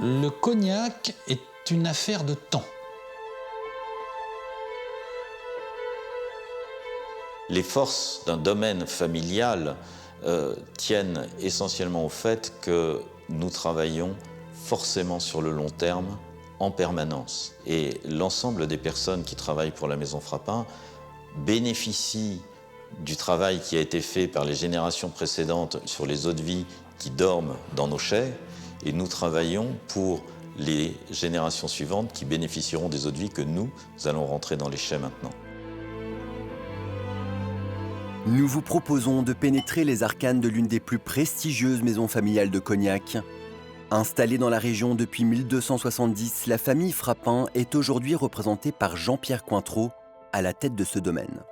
Le cognac est une affaire de temps. Les forces d'un domaine familial tiennent essentiellement au fait que nous travaillons forcément sur le long terme, en permanence. Et l'ensemble des personnes qui travaillent pour la Maison Frappin bénéficient du travail qui a été fait par les générations précédentes sur les eaux-de-vie qui dorment dans nos chais, et nous travaillons pour les générations suivantes qui bénéficieront des eaux-de-vie que nous allons rentrer dans les chais maintenant. Nous vous proposons de pénétrer les arcanes de l'une des plus prestigieuses maisons familiales de Cognac. Installée dans la région depuis 1270, la famille Frappin est aujourd'hui représentée par Jean-Pierre Cointreau à la tête de ce domaine.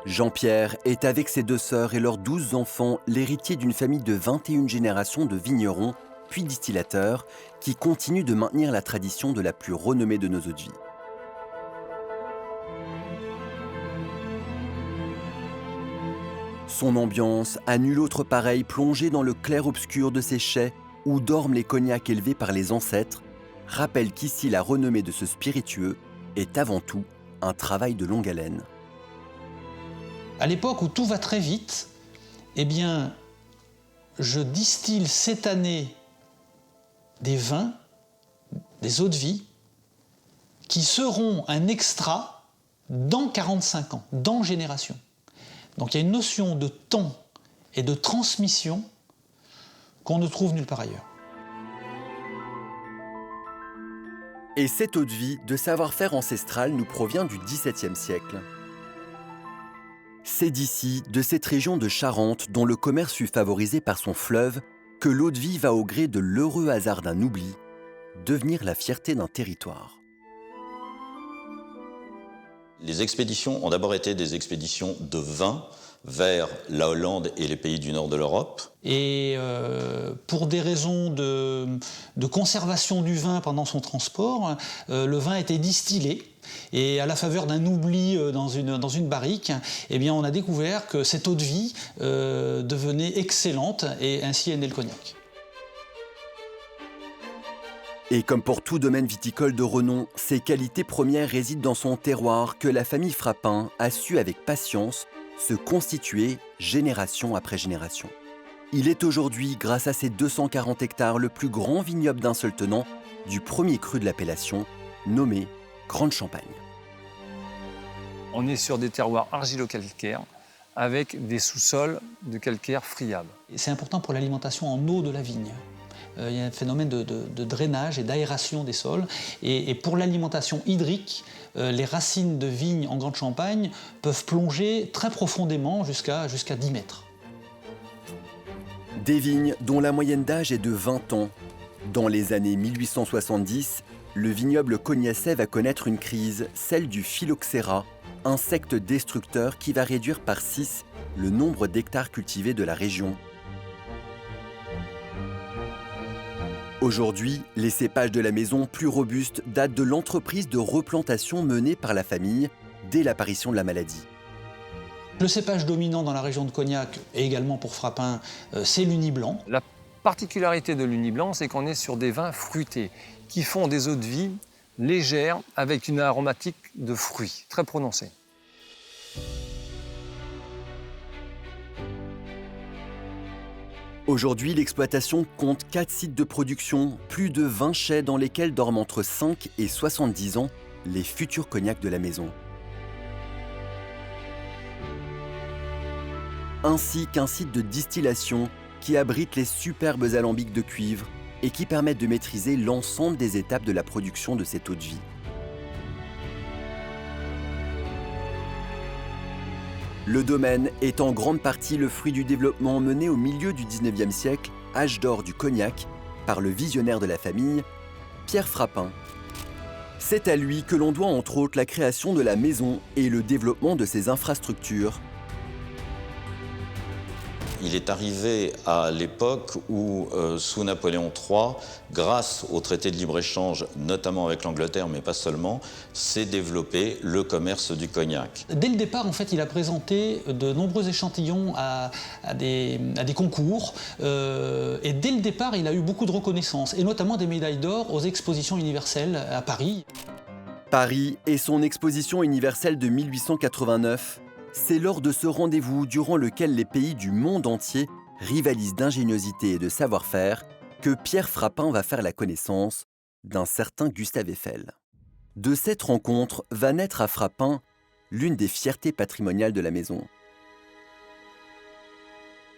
Jean-Pierre est avec ses 2 sœurs et leurs 12 enfants l'héritier d'une famille de 21 générations de vignerons puis distillateurs qui continuent de maintenir la tradition de la plus renommée de nos eaux-de-vie. Son ambiance, à nul autre pareil, plongée dans le clair-obscur de ces chais où dorment les cognacs élevés par les ancêtres, rappelle qu'ici la renommée de ce spiritueux est avant tout un travail de longue haleine. À l'époque où tout va très vite, eh bien, je distille cette année des vins, des eaux-de-vie, qui seront un extra dans 45 ans, dans génération. Donc il y a une notion de temps et de transmission qu'on ne trouve nulle part ailleurs. Et cette eau-de-vie de savoir-faire ancestral nous provient du XVIIe siècle. C'est d'ici, de cette région de Charente, dont le commerce fut favorisé par son fleuve, que l'eau-de-vie va au gré de l'heureux hasard d'un oubli, devenir la fierté d'un territoire. Les expéditions ont d'abord été des expéditions de vin vers la Hollande et les pays du nord de l'Europe. Et pour des raisons de conservation du vin pendant son transport, le vin était distillé. Et à la faveur d'un oubli dans une barrique, eh bien, on a découvert que cette eau-de-vie devenait excellente et ainsi est né le cognac. Et comme pour tout domaine viticole de renom, ses qualités premières résident dans son terroir que la famille Frappin a su avec patience se constituer génération après génération. Il est aujourd'hui, grâce à ses 240 hectares, le plus grand vignoble d'un seul tenant du premier cru de l'appellation, nommé Grande Champagne. On est sur des terroirs argilo-calcaires avec des sous-sols de calcaire friable. C'est important pour l'alimentation en eau de la vigne. Il y a un phénomène de drainage et d'aération des sols. Et pour l'alimentation hydrique, les racines de vigne en Grande Champagne peuvent plonger très profondément jusqu'à 10 mètres. Des vignes dont la moyenne d'âge est de 20 ans. Dans les années 1870, le vignoble cognacais va connaître une crise, celle du phylloxéra, insecte destructeur qui va réduire par 6 le nombre d'hectares cultivés de la région. Aujourd'hui, les cépages de la maison plus robustes datent de l'entreprise de replantation menée par la famille dès l'apparition de la maladie. Le cépage dominant dans la région de Cognac, et également pour Frappin, c'est l'Uni blanc. La particularité de l'Uni blanc, c'est qu'on est sur des vins fruités qui font des eaux-de-vie légères avec une aromatique de fruits très prononcée. Aujourd'hui, l'exploitation compte 4 sites de production, plus de 20 chais dans lesquels dorment entre 5 et 70 ans les futurs cognacs de la maison. Ainsi qu'un site de distillation qui abrite les superbes alambics de cuivre et qui permettent de maîtriser l'ensemble des étapes de la production de cette eau-de-vie. Le domaine est en grande partie le fruit du développement mené au milieu du XIXe siècle, âge d'or du cognac, par le visionnaire de la famille, Pierre Frappin. C'est à lui que l'on doit entre autres la création de la maison et le développement de ses infrastructures. Il est arrivé à l'époque où, sous Napoléon III, grâce au traité de libre-échange, notamment avec l'Angleterre, mais pas seulement, s'est développé le commerce du cognac. Dès le départ, en fait, il a présenté de nombreux échantillons à des concours. Et dès le départ, il a eu beaucoup de reconnaissance, et notamment des médailles d'or aux expositions universelles à Paris. Paris et son exposition universelle de 1889, c'est lors de ce rendez-vous durant lequel les pays du monde entier rivalisent d'ingéniosité et de savoir-faire que Pierre Frappin va faire la connaissance d'un certain Gustave Eiffel. De cette rencontre va naître à Frappin l'une des fiertés patrimoniales de la maison.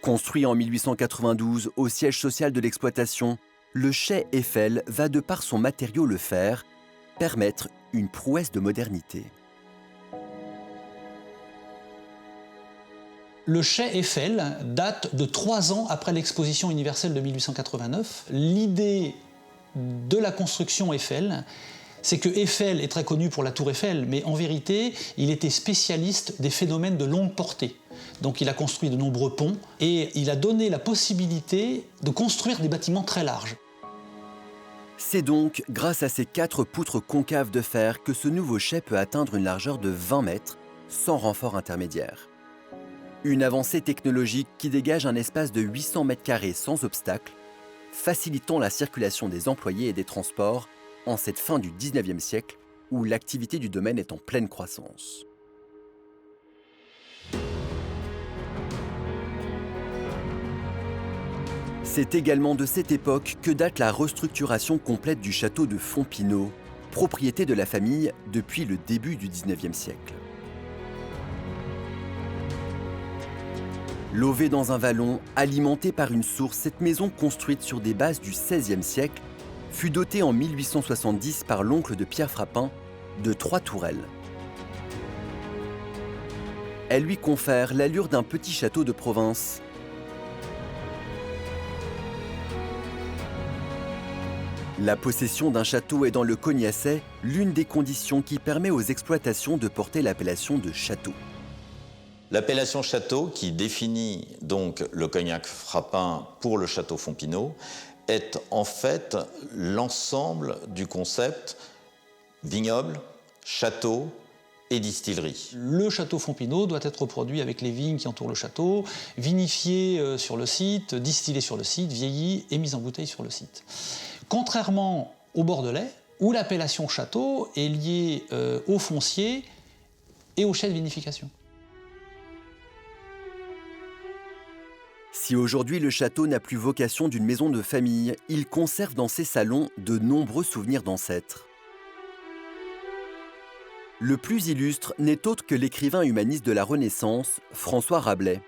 Construit en 1892 au siège social de l'exploitation, le chai Eiffel va, de par son matériau le fer, permettre une prouesse de modernité. Le chai Eiffel date de 3 ans après l'exposition universelle de 1889. L'idée de la construction Eiffel, c'est que Eiffel est très connu pour la tour Eiffel, mais en vérité, il était spécialiste des phénomènes de longue portée. Donc il a construit de nombreux ponts et il a donné la possibilité de construire des bâtiments très larges. C'est donc grâce à ces 4 poutres concaves de fer que ce nouveau chai peut atteindre une largeur de 20 mètres sans renfort intermédiaire. Une avancée technologique qui dégage un espace de 800 mètres carrés sans obstacle, facilitant la circulation des employés et des transports en cette fin du 19e siècle où l'activité du domaine est en pleine croissance. C'est également de cette époque que date la restructuration complète du château de Fontpinault, propriété de la famille depuis le début du 19e siècle. Logée dans un vallon, alimentée par une source, cette maison construite sur des bases du XVIe siècle fut dotée en 1870 par l'oncle de Pierre Frappin de 3 tourelles. Elle lui confère l'allure d'un petit château de province. La possession d'un château est dans le Cognacais l'une des conditions qui permet aux exploitations de porter l'appellation de château. L'appellation château, qui définit donc le cognac Frappin pour le château Fontpinault, est en fait l'ensemble du concept vignoble, château et distillerie. Le château Fontpinault doit être produit avec les vignes qui entourent le château, vinifié sur le site, distillé sur le site, vieilli et mis en bouteille sur le site. Contrairement au Bordelais, où l'appellation château est liée au foncier et au chai de vinification. Si aujourd'hui le château n'a plus vocation d'une maison de famille, il conserve dans ses salons de nombreux souvenirs d'ancêtres. Le plus illustre n'est autre que l'écrivain humaniste de la Renaissance, François Rabelais.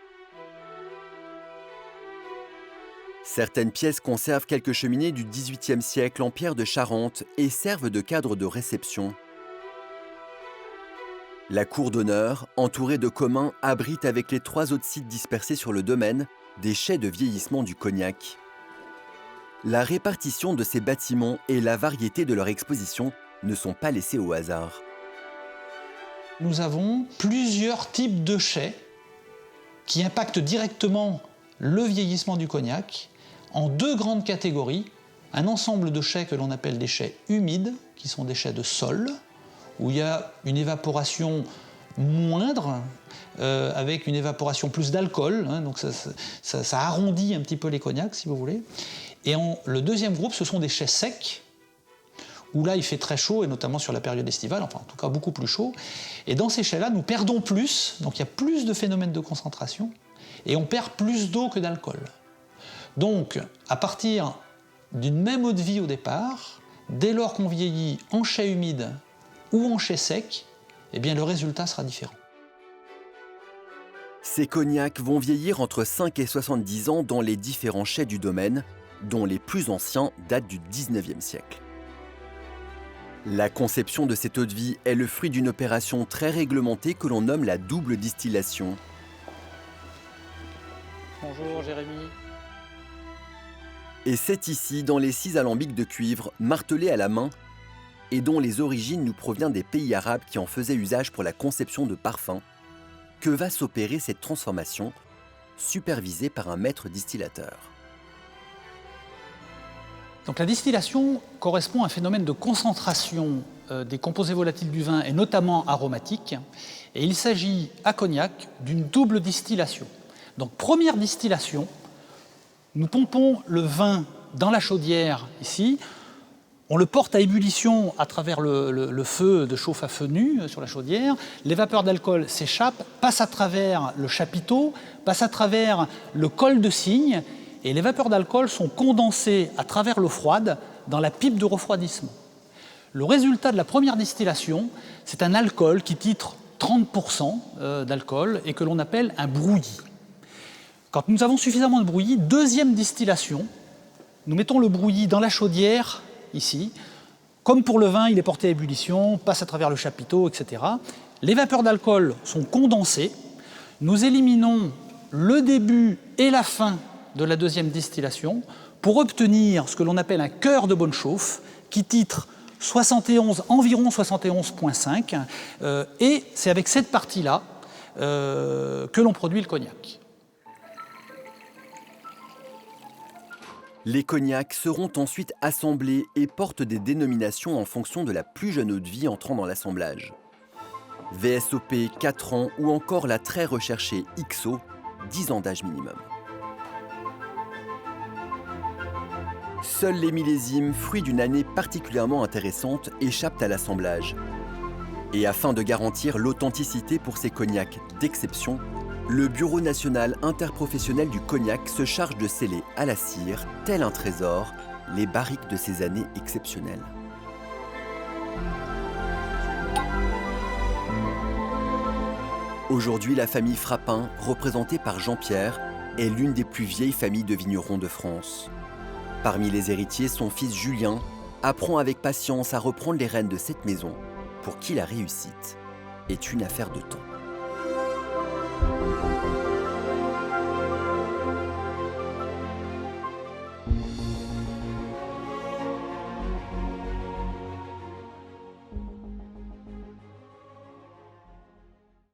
Certaines pièces conservent quelques cheminées du XVIIIe siècle en pierre de Charente et servent de cadre de réception. La cour d'honneur, entourée de communs, abrite avec les 3 autres sites dispersés sur le domaine des chais de vieillissement du cognac. La répartition de ces bâtiments et la variété de leur exposition ne sont pas laissées au hasard. Nous avons plusieurs types de chais qui impactent directement le vieillissement du cognac en 2 grandes catégories. Un ensemble de chais que l'on appelle des chais humides, qui sont des chais de sol, où il y a une évaporation moindre, avec une évaporation plus d'alcool, hein, donc ça arrondit un petit peu les cognacs, si vous voulez. Et le deuxième groupe, ce sont des chais secs, où là il fait très chaud, et notamment sur la période estivale, enfin en tout cas beaucoup plus chaud. Et dans ces chais-là, nous perdons plus, donc il y a plus de phénomènes de concentration, et on perd plus d'eau que d'alcool. Donc, à partir d'une même eau de vie au départ, dès lors qu'on vieillit en chai humide ou en chai sec, eh bien le résultat sera différent. Ces cognacs vont vieillir entre 5 et 70 ans dans les différents chais du domaine, dont les plus anciens datent du 19e siècle. La conception de cette eau de vie est le fruit d'une opération très réglementée que l'on nomme la double distillation. Bonjour Jérémy. Et c'est ici, dans les 6 alambics de cuivre, martelés à la main, et dont les origines nous proviennent des pays arabes qui en faisaient usage pour la conception de parfums, que va s'opérer cette transformation supervisé par un maître distillateur. Donc la distillation correspond à un phénomène de concentration des composés volatiles du vin et notamment aromatiques. Et il s'agit à Cognac d'une double distillation. Donc première distillation, nous pompons le vin dans la chaudière ici, on le porte à ébullition à travers le feu de chauffe à feu nu sur la chaudière, les vapeurs d'alcool s'échappent, passent à travers le chapiteau, passent à travers le col de cygne, et les vapeurs d'alcool sont condensées à travers l'eau froide dans la pipe de refroidissement. Le résultat de la première distillation, c'est un alcool qui titre 30% d'alcool et que l'on appelle un brouillis. Quand nous avons suffisamment de brouillis, deuxième distillation, nous mettons le brouillis dans la chaudière, ici. Comme pour le vin, il est porté à ébullition, passe à travers le chapiteau, etc. Les vapeurs d'alcool sont condensées. Nous éliminons le début et la fin de la deuxième distillation pour obtenir ce que l'on appelle un cœur de bonne chauffe qui titre environ 71,5 et c'est avec cette partie-là que l'on produit le cognac. Les cognacs seront ensuite assemblés et portent des dénominations en fonction de la plus jeune eau de vie entrant dans l'assemblage. VSOP 4 ans ou encore la très recherchée XO 10 ans d'âge minimum. Seuls les millésimes, fruits d'une année particulièrement intéressante, échappent à l'assemblage. Et afin de garantir l'authenticité pour ces cognacs d'exception, le Bureau national interprofessionnel du cognac se charge de sceller à la cire, tel un trésor, les barriques de ces années exceptionnelles. Aujourd'hui, la famille Frappin, représentée par Jean-Pierre, est l'une des plus vieilles familles de vignerons de France. Parmi les héritiers, son fils Julien apprend avec patience à reprendre les rênes de cette maison, pour qui la réussite est une affaire de temps.